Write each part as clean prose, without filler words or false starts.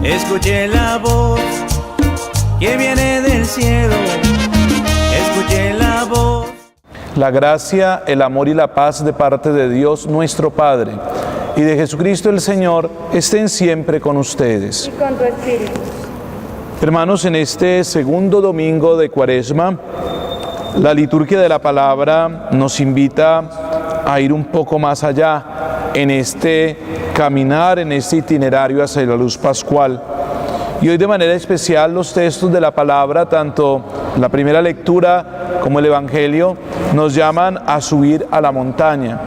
Escuché la voz que viene del cielo. Escuché la voz. La gracia, el amor y la paz de parte de Dios nuestro Padre y de Jesucristo el Señor estén siempre con ustedes. Y con tu espíritu. Hermanos, en este segundo domingo de Cuaresma, la liturgia de la palabra nos invita a ir un poco más allá en este caminar, en este itinerario hacia la luz pascual. Y hoy de manera especial los textos de la palabra, tanto la primera lectura como el Evangelio, nos llaman a subir a la montaña.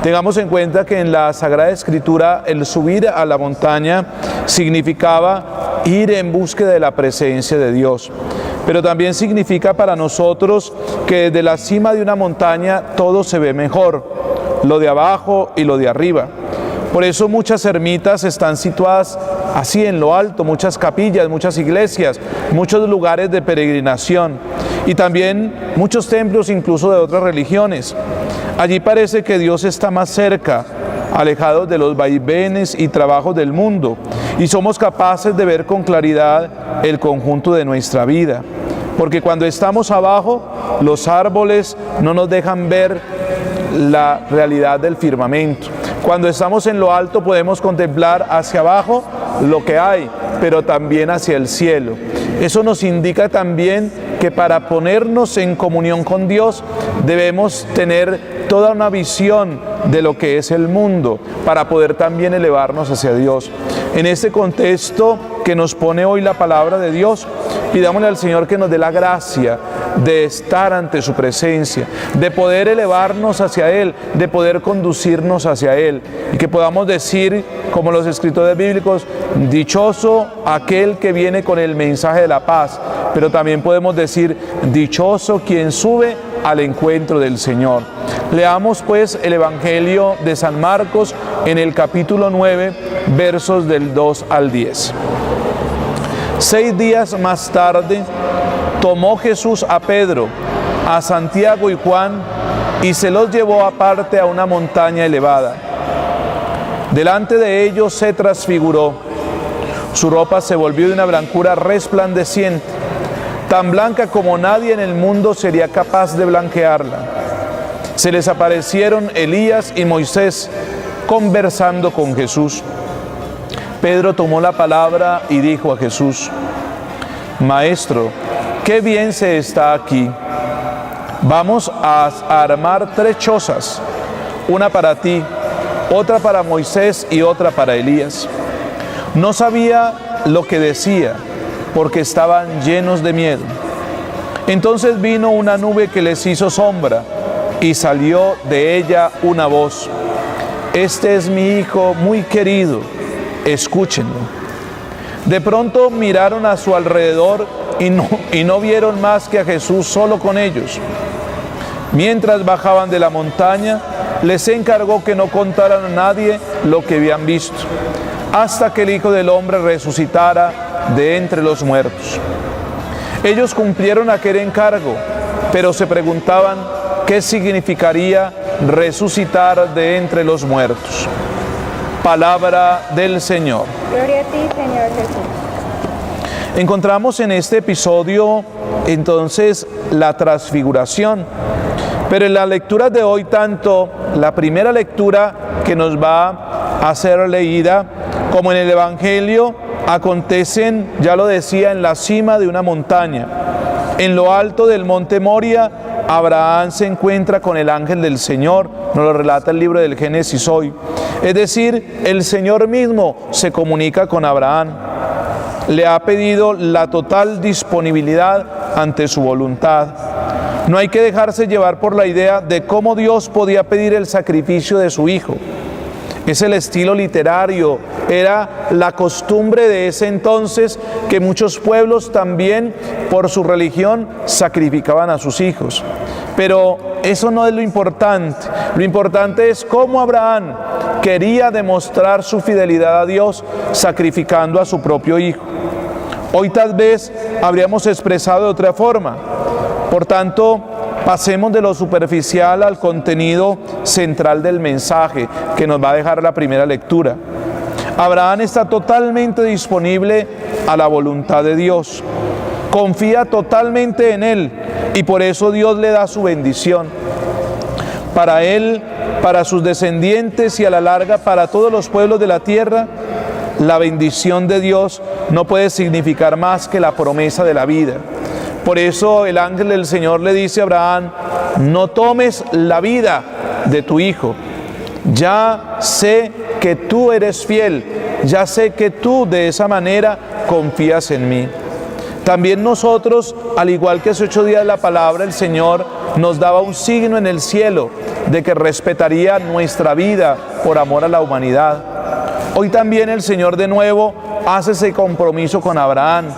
Tengamos en cuenta que en la Sagrada Escritura el subir a la montaña significaba ir en búsqueda de la presencia de Dios. Pero también significa para nosotros que desde la cima de una montaña todo se ve mejor, lo de abajo y lo de arriba. Por eso muchas ermitas están situadas así en lo alto, muchas capillas, muchas iglesias, muchos lugares de peregrinación y también muchos templos incluso de otras religiones. Allí parece que Dios está más cerca, alejados de los vaivenes y trabajos del mundo, y somos capaces de ver con claridad el conjunto de nuestra vida. Porque cuando estamos abajo, los árboles no nos dejan ver la realidad del firmamento. Cuando estamos en lo alto podemos contemplar hacia abajo lo que hay, pero también hacia el cielo. Eso nos indica también que para ponernos en comunión con Dios debemos tener toda una visión de lo que es el mundo para poder también elevarnos hacia Dios. En este contexto que nos pone hoy la palabra de Dios, pidámosle al Señor que nos dé la gracia de estar ante su presencia, de poder elevarnos hacia Él, de poder conducirnos hacia Él, y que podamos decir, como los escritores bíblicos, dichoso aquel que viene con el mensaje de la paz, pero también podemos decir, dichoso quien sube al encuentro del Señor. Leamos pues el Evangelio de San Marcos en el capítulo 9, versos del 2 al 10. 6 días más tarde, tomó Jesús a Pedro, a Santiago y Juan, y se los llevó aparte a una montaña elevada. Delante de ellos se transfiguró. Su ropa se volvió de una blancura resplandeciente, tan blanca como nadie en el mundo sería capaz de blanquearla. Se les aparecieron Elías y Moisés conversando con Jesús. Pedro tomó la palabra y dijo a Jesús: Maestro, qué bien se está aquí. Vamos a armar 3 chozas, una para ti, otra para Moisés y otra para Elías. No sabía lo que decía, porque estaban llenos de miedo. Entonces vino una nube que les hizo sombra, y salió de ella una voz: Este es mi Hijo muy querido, escúchenlo. De pronto miraron a su alrededor y no vieron más que a Jesús solo con ellos. Mientras bajaban de la montaña, les encargó que no contaran a nadie lo que habían visto, hasta que el Hijo del Hombre resucitara de entre los muertos. Ellos cumplieron aquel encargo, pero se preguntaban qué significaría resucitar de entre los muertos. Palabra del Señor. Gloria a ti, Señor Jesús. Encontramos en este episodio entonces la transfiguración, pero en la lectura de hoy, tanto la primera lectura que nos va a ser leída como en el Evangelio, acontecen, ya lo decía, en la cima de una montaña. En lo alto del monte Moria, Abraham se encuentra con el ángel del Señor, nos lo relata el libro del Génesis hoy. Es decir, el Señor mismo se comunica con Abraham. Le ha pedido la total disponibilidad ante su voluntad. No hay que dejarse llevar por la idea de cómo Dios podía pedir el sacrificio de su Hijo. Es el estilo literario, era la costumbre de ese entonces que muchos pueblos también por su religión sacrificaban a sus hijos. Pero eso no es lo importante es cómo Abraham quería demostrar su fidelidad a Dios sacrificando a su propio hijo. Hoy tal vez habríamos expresado de otra forma. Por tanto, pasemos de lo superficial al contenido central del mensaje que nos va a dejar la primera lectura. Abraham está totalmente disponible a la voluntad de Dios. Confía totalmente en Él y por eso Dios le da su bendición. Para él, para sus descendientes y a la larga para todos los pueblos de la tierra, la bendición de Dios no puede significar más que la promesa de la vida. Por eso el ángel del Señor le dice a Abraham: no tomes la vida de tu hijo. Ya sé que tú eres fiel, ya sé que tú de esa manera confías en mí. También nosotros, al igual que hace 8 días la palabra, el Señor nos daba un signo en el cielo de que respetaría nuestra vida por amor a la humanidad. Hoy también el Señor de nuevo hace ese compromiso con Abraham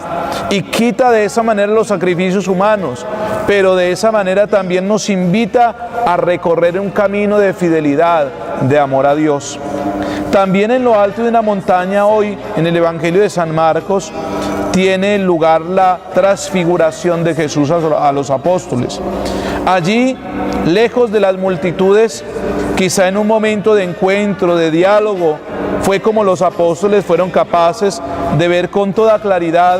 y quita de esa manera los sacrificios humanos, pero de esa manera también nos invita a recorrer un camino de fidelidad, de amor a Dios. También en lo alto de una montaña hoy, en el Evangelio de San Marcos, tiene lugar la transfiguración de Jesús a los apóstoles. Allí, lejos de las multitudes, quizá en un momento de encuentro, de diálogo, fue como los apóstoles fueron capaces de ver con toda claridad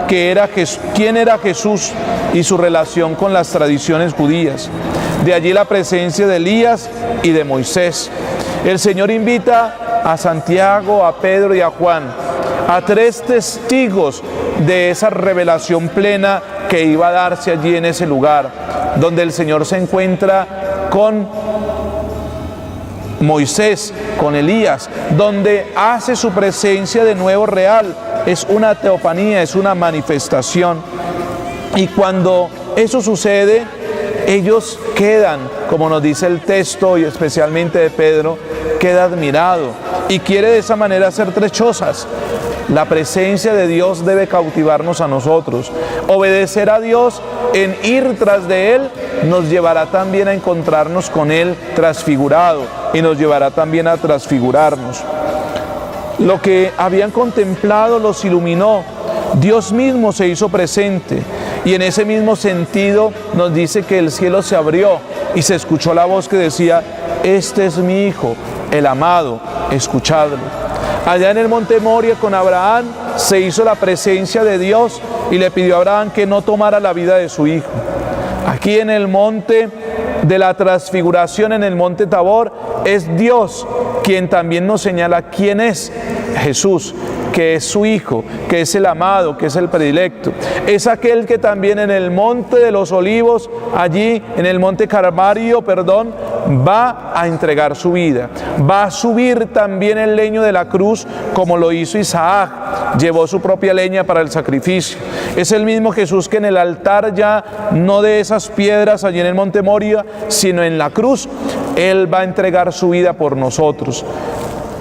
quién era Jesús y su relación con las tradiciones judías. De allí la presencia de Elías y de Moisés. El Señor invita a Santiago, a Pedro y a Juan, a 3 testigos de esa revelación plena que iba a darse allí en ese lugar, donde el Señor se encuentra con Moisés, con Elías, donde hace su presencia de nuevo real. Es una teofanía, es una manifestación. Y cuando eso sucede, ellos quedan, como nos dice el texto y especialmente de Pedro, queda admirado y quiere de esa manera hacer 3 cosas. La presencia de Dios debe cautivarnos a nosotros. Obedecer a Dios en ir tras de Él nos llevará también a encontrarnos con Él transfigurado y nos llevará también a transfigurarnos. Lo que habían contemplado los iluminó. Dios mismo se hizo presente y en ese mismo sentido nos dice que el cielo se abrió y se escuchó la voz que decía: este es mi Hijo, el amado, escuchadlo. Allá en el monte Moria con Abraham se hizo la presencia de Dios y le pidió a Abraham que no tomara la vida de su hijo. Aquí en el monte de la transfiguración, en el monte Tabor, es Dios quien también nos señala quién es Jesús, que es su Hijo, que es el amado, que es el predilecto. Es aquel que también en el monte de los olivos, allí en el monte Calvario, va a entregar su vida. Va a subir también el leño de la cruz como lo hizo Isaac. Llevó su propia leña para el sacrificio. Es el mismo Jesús que en el altar, ya no de esas piedras allí en el monte Moria, sino en la cruz, Él va a entregar su vida por nosotros.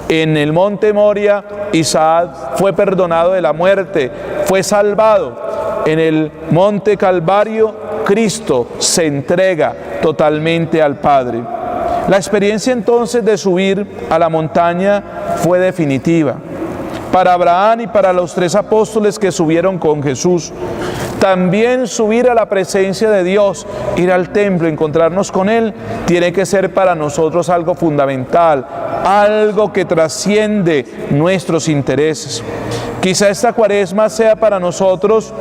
En el monte Moria, Isaac fue perdonado de la muerte, fue salvado. En el monte Calvario, Cristo se entrega totalmente al Padre. La experiencia entonces de subir a la montaña fue definitiva. Para Abraham y para los 3 apóstoles que subieron con Jesús. También subir a la presencia de Dios, ir al templo, encontrarnos con Él, tiene que ser para nosotros algo fundamental, algo que trasciende nuestros intereses. Quizá esta Cuaresma sea para nosotros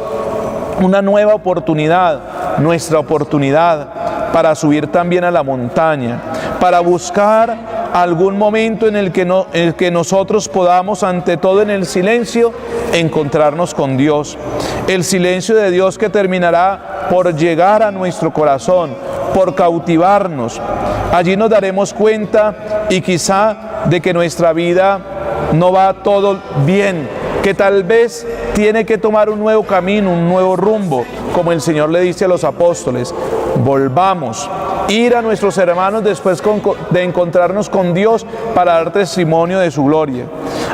una nueva oportunidad, nuestra oportunidad para subir también a la montaña, para buscar algún momento en el que nosotros podamos, ante todo en el silencio, encontrarnos con Dios. El silencio de Dios que terminará por llegar a nuestro corazón, por cautivarnos. Allí nos daremos cuenta y quizá de que nuestra vida no va todo bien, que tal vez tiene que tomar un nuevo camino, un nuevo rumbo, como el Señor le dice a los apóstoles: volvamos, ir a nuestros hermanos después de encontrarnos con Dios para dar testimonio de su gloria.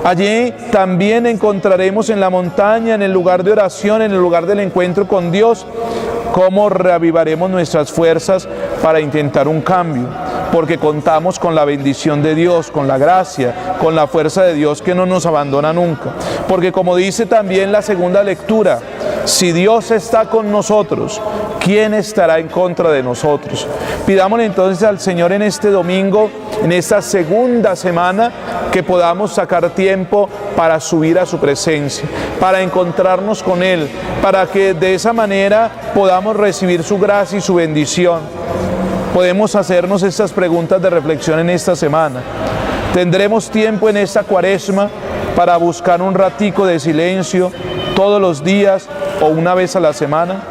Allí también encontraremos en la montaña, en el lugar de oración, en el lugar del encuentro con Dios, cómo reavivaremos nuestras fuerzas para intentar un cambio, porque contamos con la bendición de Dios, con la gracia, con la fuerza de Dios que no nos abandona nunca. Porque como dice también la segunda lectura, si Dios está con nosotros, ¿quién estará en contra de nosotros? Pidámosle entonces al Señor en este domingo en esta segunda semana, que podamos sacar tiempo para subir a su presencia, para encontrarnos con Él, para que de esa manera podamos recibir su gracia y su bendición. Podemos hacernos estas preguntas de reflexión en esta semana. ¿Tendremos tiempo en esta Cuaresma para buscar un ratico de silencio todos los días o una vez a la semana?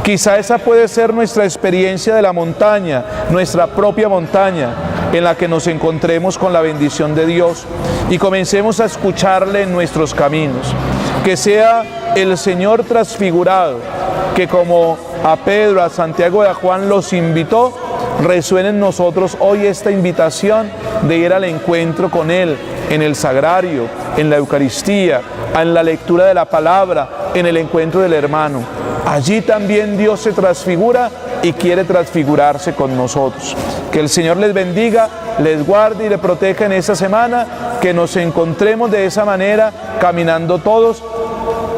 Quizá esa puede ser nuestra experiencia de la montaña, nuestra propia montaña, en la que nos encontremos con la bendición de Dios y comencemos a escucharle en nuestros caminos. Que sea el Señor transfigurado, que como a Pedro, a Santiago y a Juan los invitó, resuene en nosotros hoy esta invitación de ir al encuentro con Él en el sagrario, en la Eucaristía, en la lectura de la palabra, en el encuentro del hermano. Allí también Dios se transfigura y quiere transfigurarse con nosotros. Que el Señor les bendiga, les guarde y les proteja en esta semana, que nos encontremos de esa manera caminando todos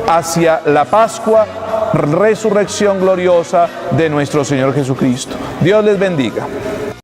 hacia la Pascua, resurrección gloriosa de nuestro Señor Jesucristo. Dios les bendiga.